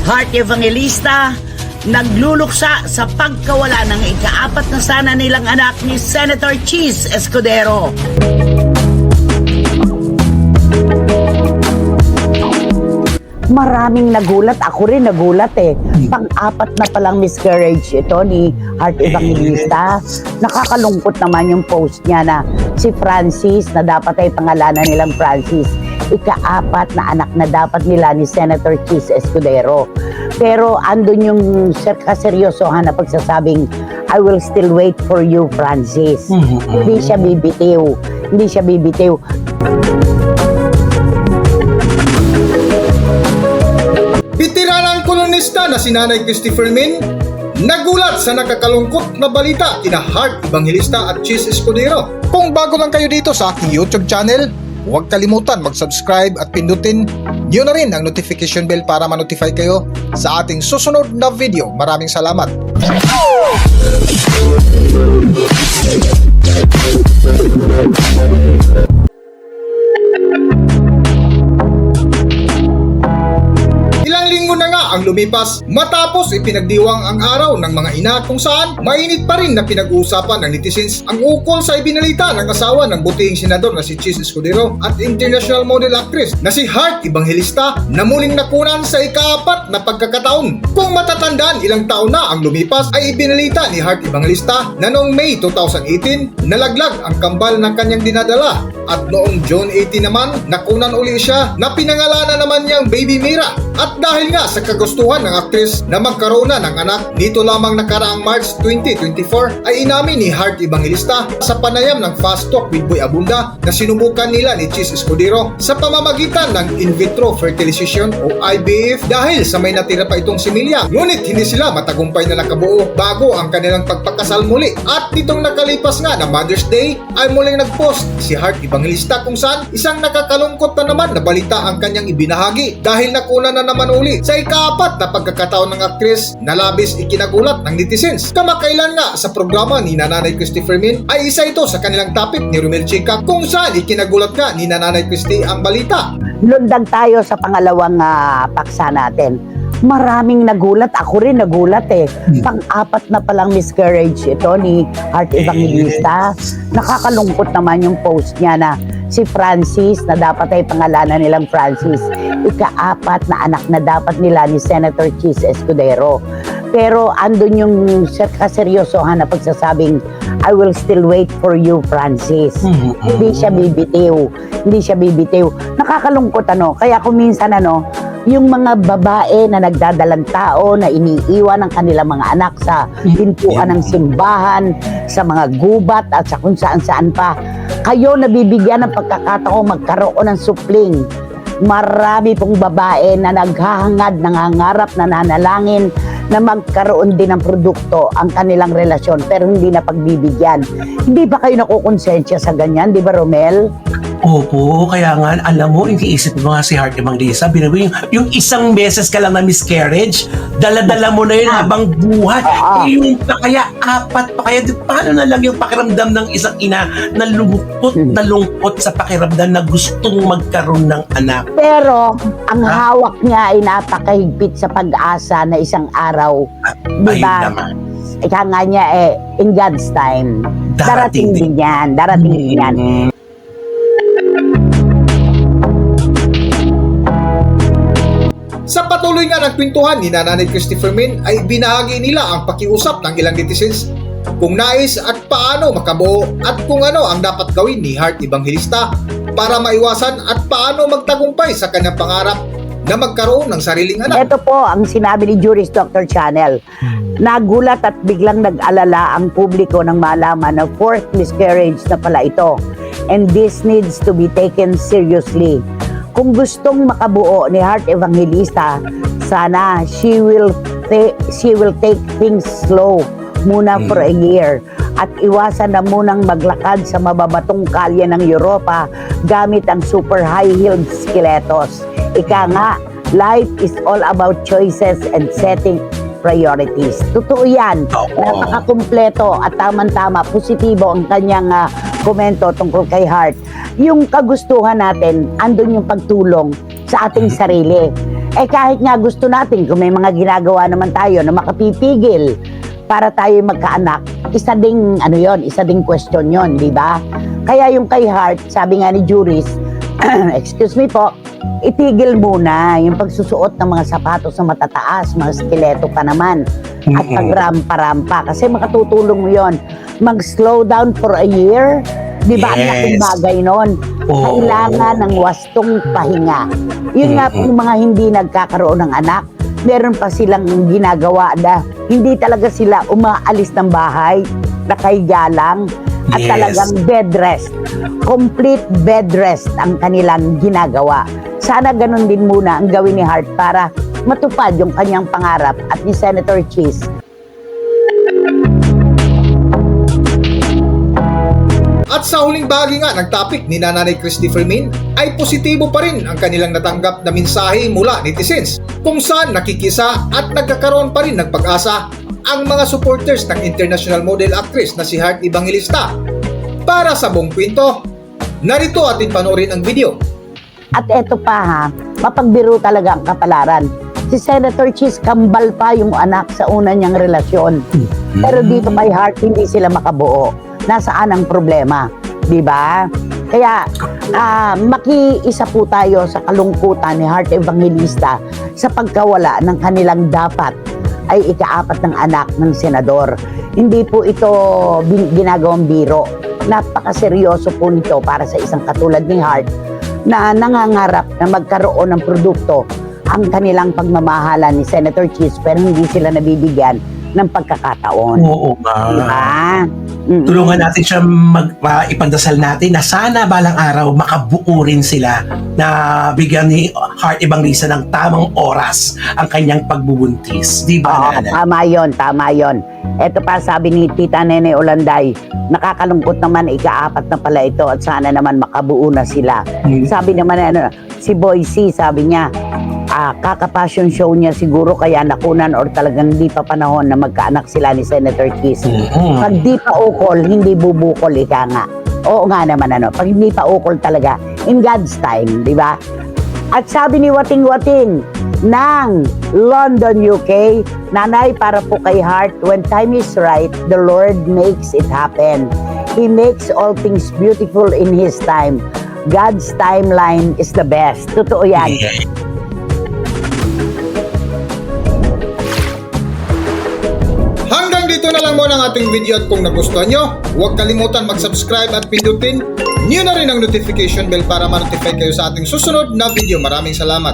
Heart Evangelista, nagluluksa sa pagkawala ng ika-4 na sana nilang anak ni Senator Cheese Escudero. Maraming nagulat. Ako rin nagulat eh. Pang-4 na palang miscarriage ito ni Heart Evangelista. Nakakalungkot naman yung post niya na si Francis, na dapat ay pangalanan nilang Francis, ika-4 na anak na dapat nila ni Senator Cheese Escudero. Pero andun yung kaseryosohan na pagsasabing, I will still wait for you, Francis. Hindi siya bibitiw. Hindi siya bibitiw. Bitiranang kolonista na si Nanay Christopher Min nagulat sa nakakalungkot na balita kina Heart Evangelista at Cheese Escudero. Kung bago lang kayo dito sa aking YouTube channel, huwag kalimutan mag-subscribe at pindutin niyo na rin ang notification bell para ma-notify kayo sa ating susunod na video. Maraming salamat. Ilang linggo na nga ang lumipas matapos ipinagdiwang ang araw ng mga ina kung saan mainit pa rin na pinag-uusapan ng netizens ang ukol sa ibinalita ng asawa ng butihing senador na si Cheese Escudero at international model actress na si Heart Evangelista na muling nakunan sa ika-4 na pagkakataon. Kung matatandaan, ilang taon na ang lumipas ay ibinalita ni Heart Evangelista na noong May 2018 nalaglag ang kambal ng kanyang dinadala at noong June 18 naman nakunan uli siya na pinangalanan naman niyang Baby Mira. At dahil nga sa kagustuhan ng aktres na magkaroon na ng anak, nito lamang nakaraang March 2024 ay inamin ni Heart Evangelista sa panayam ng Fast Talk with Boy Abunda na sinubukan nila ni Cheese Escudero sa pamamagitan ng in vitro fertilization o IVF dahil sa may natira pa itong similya. Ngunit hindi sila matagumpay na nakabuo bago ang kanilang pagpakasal muli. At nitong nakalipas nga na Mother's Day ay muling nagpost si Heart Evangelista kung saan isang nakakalungkot na naman na balita ang kanyang ibinahagi dahil nakuna na naman uli sa ika-4 na pagkakataon ng aktres na labis ikinagulat ng netizens. Kamakailan nga sa programa ni Nanay Christopher Min ay isa ito sa kanilang topic ni Romel Chica kung saan ikinagulat nga ni Nanay Christy ang balita. Lundag tayo sa pangalawang paksa natin. Maraming nagulat. Ako rin nagulat eh. Pang-4 na palang miscarriage ito ni Heart Evangelista. Nakakalungkot naman yung post niya na si Francis, na dapat ay pangalanan nilang Francis, ika-4 na anak na dapat nila ni Senator Cheese Escudero. Pero andun yung kaseryosohan na pagsasabing, I will still wait for you, Francis. Hindi siya bibitiw. Hindi siya bibitiw. Nakakalungkot kaya kung minsan yung mga babae na nagdadalang tao na iniiwan ng kanilang mga anak sa pintuan ng simbahan, sa mga gubat at sa kung saan-saan pa, kayo nabibigyan ng pagkakataon magkaroon ng supling. Marami pong babae na naghahangad, nangangarap, nananalangin na magkaroon din ng produkto ang kanilang relasyon pero hindi na pagbibigyan. Hindi ba kayo nakukonsensya sa ganyan, di ba Romel? Opo, kaya nga, alam mo, iniisip mo nga si Heart Evangelista, yung isang beses ka lang na miscarriage, dala-dala mo na yun habang buhay. Yung kaya 4 pa kaya, paano na lang yung pakiramdam ng isang ina na lungkot sa pakiramdam na gustong magkaroon ng anak. Pero, ang hawak niya ay napakahigpit sa pag-asa na isang araw. Diba? Ika nga niya in God's time. Darating din yan. Darating din yan. Sa patuloy nga ng kwentuhan ni Nanay Christopher Min ay binahagi nila ang pakiusap ng ilang netizens kung nais at paano makabuo at kung ano ang dapat gawin ni Heart Evangelista para maiwasan at paano magtagumpay sa kanyang pangarap na magkaroon ng sariling anak. Ito po ang sinabi ni Juris Dr. Channel. Nagulat at biglang nag-alala ang publiko nang malaman na 4th miscarriage na pala ito. And this needs to be taken seriously. Kung gustong makabuo ni Heart Evangelista, sana she will take things slow muna for a year at iwasan na munang maglakad sa mababatong kalye ng Europa gamit ang super high-heeled stilettos. Ika nga, life is all about choices and setting priorities. Totoo yan. Napakakumpleto at tamang-tama, positibo ang kanyang komento tungkol kay Heart. Yung kagustuhan natin, andun yung pagtulong sa ating sarili. Eh kahit nga gusto natin, kung may mga ginagawa naman tayo na makapipigil para tayo magkaanak, isa ding question yon, di ba? Kaya yung kay Heart, sabi nga ni Juris, excuse me po, itigil muna yung pagsusuot ng mga sapatos na matataas, mga stiletto pa naman, at pagrampa-rampa. Kasi makatutulong mo yun. Mag-slow down for a year, di ba? Ang Yes. laking bagay nun. Oo. Kailangan ng wastong pahinga. Yun nga yung mga hindi nagkakaroon ng anak, meron pa silang ginagawa na hindi talaga sila umaalis ng bahay, nakahiga lang, at Yes. talagang bed rest. Complete bed rest ang kanilang ginagawa. Sana ganun din muna ang gawin ni Heart para matupad yung kanyang pangarap at ni Senator Cheese. At sa huling bahagi nga ng topic ni Nanay Christy Fermin ay positibo pa rin ang kanilang natanggap na mensahe mula netizens kung saan nakikisa at nagkakaroon pa rin ng pag-asa ang mga supporters ng international model actress na si Heart Evangelista. Para sa buong kwento, narito ating panoorin ang video. At eto pa ha, mapagbiro talaga ang kapalaran. Si Senator Cheese, kambal pa yung anak sa una niyang relasyon. Pero dito kay Heart, hindi sila makabuo. Nasaan ang problema? Di ba? Kaya, makiisa po tayo sa kalungkutan ni Heart Evangelista sa pagkawala ng kanilang dapat ay ikaapat ng anak ng senador. Hindi po ito ginagawang biro. Napakaseryoso po nito para sa isang katulad ni Heart na nangangarap na magkaroon ng produkto ang kanilang pagmamahalan ni Senator Cheese pero hindi sila nabibigyan ng pagkakataon. Oo nga. Diba? Tulungan natin siya ipagdasal natin na sana balang araw makabuo rin sila na bigyan ni Heart Evangelista ng tamang oras ang kanyang pagbubuntis. Di ba, Oo, Nana? tama yon. Ito pa sabi ni Tita Nene Olanday, nakakalungkot naman, ikaapat na pala ito at sana naman makabuo na sila. Sabi naman si Boyce, sabi niya, kaka-passion show niya siguro kaya nakunan or talagang di pa panahon na magkaanak sila ni Senator Cheese. Pag di pa ukol, hindi bubukol, ika nga. Oo nga naman pag hindi pa ukol talaga, in God's time, di ba? At sabi ni Wating Wating ng London, UK, Nanay, para po kay Heart, when time is right, the Lord makes it happen. He makes all things beautiful in His time. God's timeline is the best. Totoo yan. Hanggang dito na lang muna ang ating video at kung nagustuhan nyo, huwag kalimutan mag-subscribe at pindutin nyo na rin ang notification bell para ma-notify kayo sa ating susunod na video. Maraming salamat.